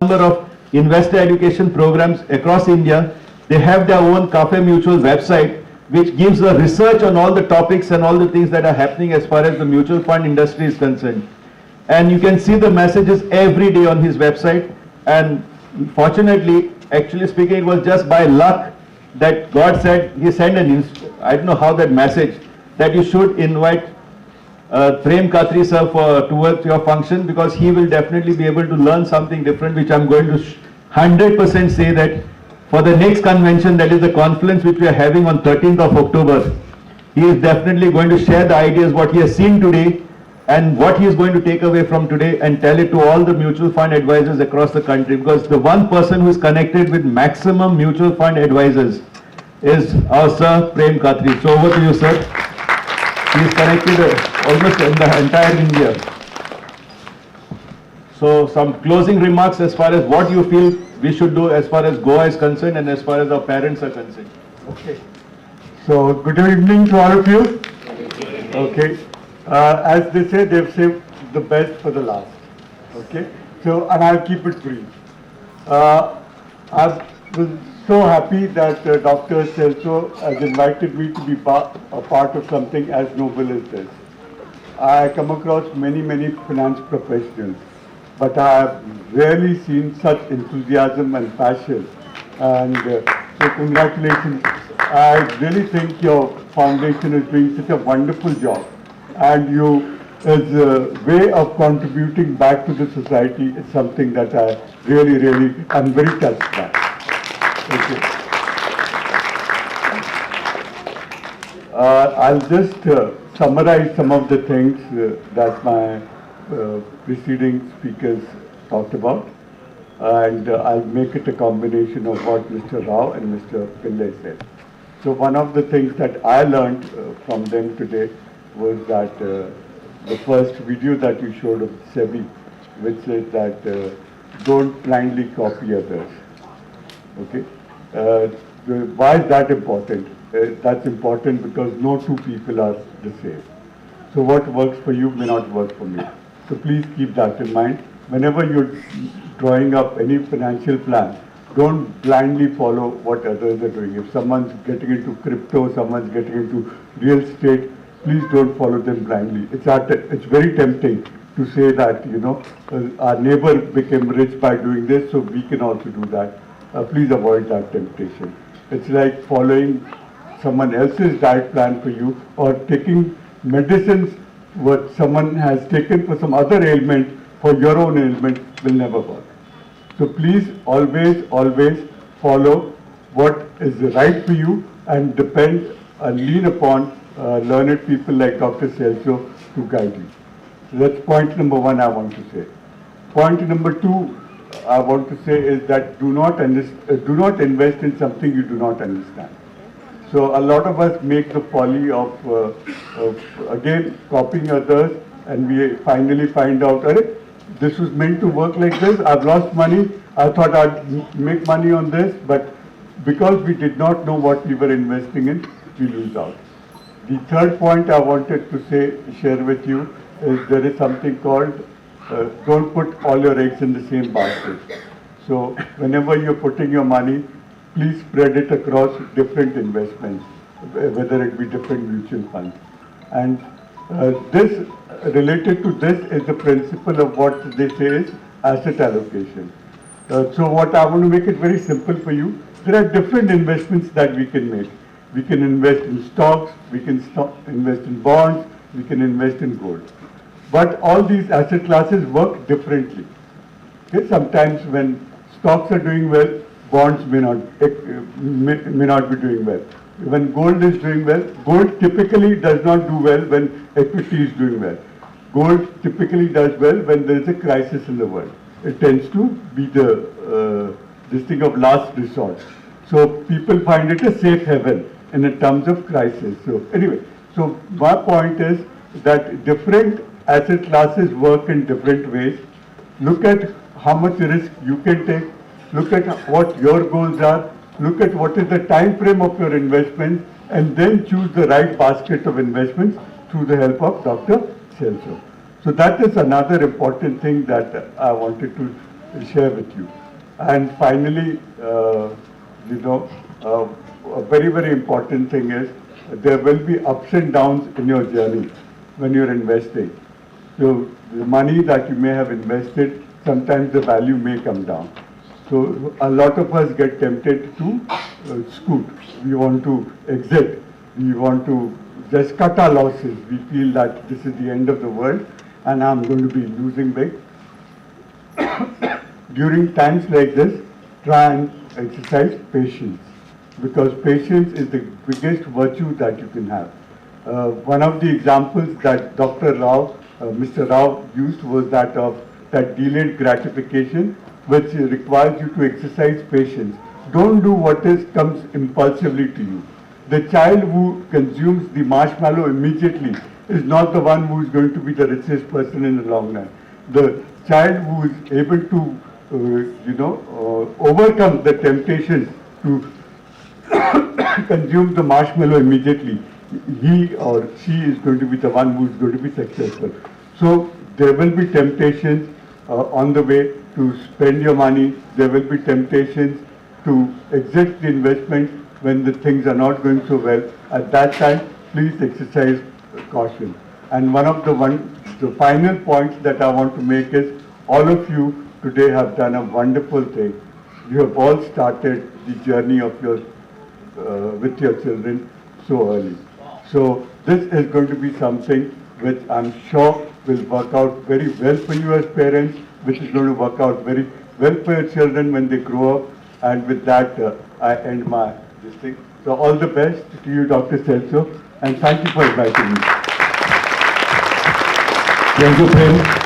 number of investor education programs across India. They have their own Cafemutual website, which gives a research on all the topics and all the things that are happening as far as the mutual fund industry is concerned. And you can see the messages every day on his website. And fortunately, actually speaking, it was just by luck that God said, he sent I don't know how that message, that you should invite Prem Khatri sir towards your function, because he will definitely be able to learn something different, which I'm going to 100% say that for the next convention, that is the conference which we are having on 13th of October, he is definitely going to share the ideas what he has seen today and what he is going to take away from today and tell it to all the mutual fund advisors across the country, because the one person who is connected with maximum mutual fund advisors is our sir Prem Khatri. So over to you, sir. He is connected almost in the entire India. So some closing remarks as far as what you feel we should do as far as Goa is concerned and as far as our parents are concerned. Okay. So good evening to all of you. Okay. As they say, they've saved the best for the last. Okay. So, and I'll keep it brief. I was so happy that Dr. Celso has invited me to be a part of something as noble as this. I come across many finance professionals, but I have rarely seen such enthusiasm and passion. And so congratulations. I really think your foundation is doing such a wonderful job. And you, as a way of contributing back to the society, is something that I really, I'm very touched by. Okay. I'll just summarize some of the things that my preceding speakers talked about, and I'll make it a combination of what Mr. Rao and Mr. Pillai said. So one of the things that I learned from them today was that the first video that you showed of SEBI, which says that don't blindly copy others. Okay? Why is that important? That's important because no two people are the same. So what works for you may not work for me. So please keep that in mind. Whenever you're drawing up any financial plan, don't blindly follow what others are doing. If someone's getting into crypto, someone's getting into real estate, please don't follow them blindly. It's very tempting to say that, you know, our neighbor became rich by doing this, so we can also do that. Please avoid that temptation. It's like following someone else's diet plan for you, or taking medicines what someone has taken for some other ailment for your own ailment will never work. So please always follow what is right for you and depend and lean upon learned people like Dr. Celso to guide you. So that's point number one I want to say. Point number two I want to say is that do not invest in something you do not understand. So a lot of us make the folly of again copying others, and we finally find out, this was meant to work like this, I've lost money, I thought I'd make money on this, but because we did not know what we were investing in, we lose out. The third point I wanted to share with you is there is something called don't put all your eggs in the same basket. So whenever you're putting your money, please spread it across different investments, whether it be different mutual funds. And this, related to this, is the principle of what they say is asset allocation. So what I want to make it very simple for you, there are different investments that we can make. We can invest in stocks, we can invest in bonds, we can invest in gold. But all these asset classes work differently. Okay? Sometimes when stocks are doing well, bonds may not be doing well. When gold is doing well, gold typically does not do well when equity is doing well. Gold typically does well when there is a crisis in the world. It tends to be this thing of last resort. So people find it a safe haven in terms of crisis. So anyway, so my point is that different asset classes work in different ways. Look at how much risk you can take. Look at what your goals are. Look at what is the time frame of your investment, and then choose the right basket of investments through the help of Dr. Celso. So that is another important thing that I wanted to share with you. And finally, a very, very important thing is there will be ups and downs in your journey when you're investing. So the money that you may have invested, sometimes the value may come down. So a lot of us get tempted to scoot. We want to exit. We want to just cut our losses. We feel that this is the end of the world and I'm going to be losing big. During times like this, try and exercise patience, because patience is the biggest virtue that you can have. One of the examples that Mr. Rao used was that of that delayed gratification, which requires you to exercise patience. Don't do what comes impulsively to you. The child who consumes the marshmallow immediately is not the one who is going to be the richest person in the long run. The child who is able to, overcome the temptation to consume the marshmallow immediately, he or she is going to be the one who is going to be successful. So there will be temptations on the way to spend your money. There will be temptations to exit the investment when the things are not going so well. At that time, please exercise caution. And one of the final points that I want to make is, all of you today have done a wonderful thing. You have all started the journey of your with your children so early. So this is going to be something which I'm sure will work out very well for you as parents, which is going to work out very well for your children when they grow up. And with that, I end this thing. So all the best to you, Dr. Celso, and thank you for inviting me. Thank you, Prem.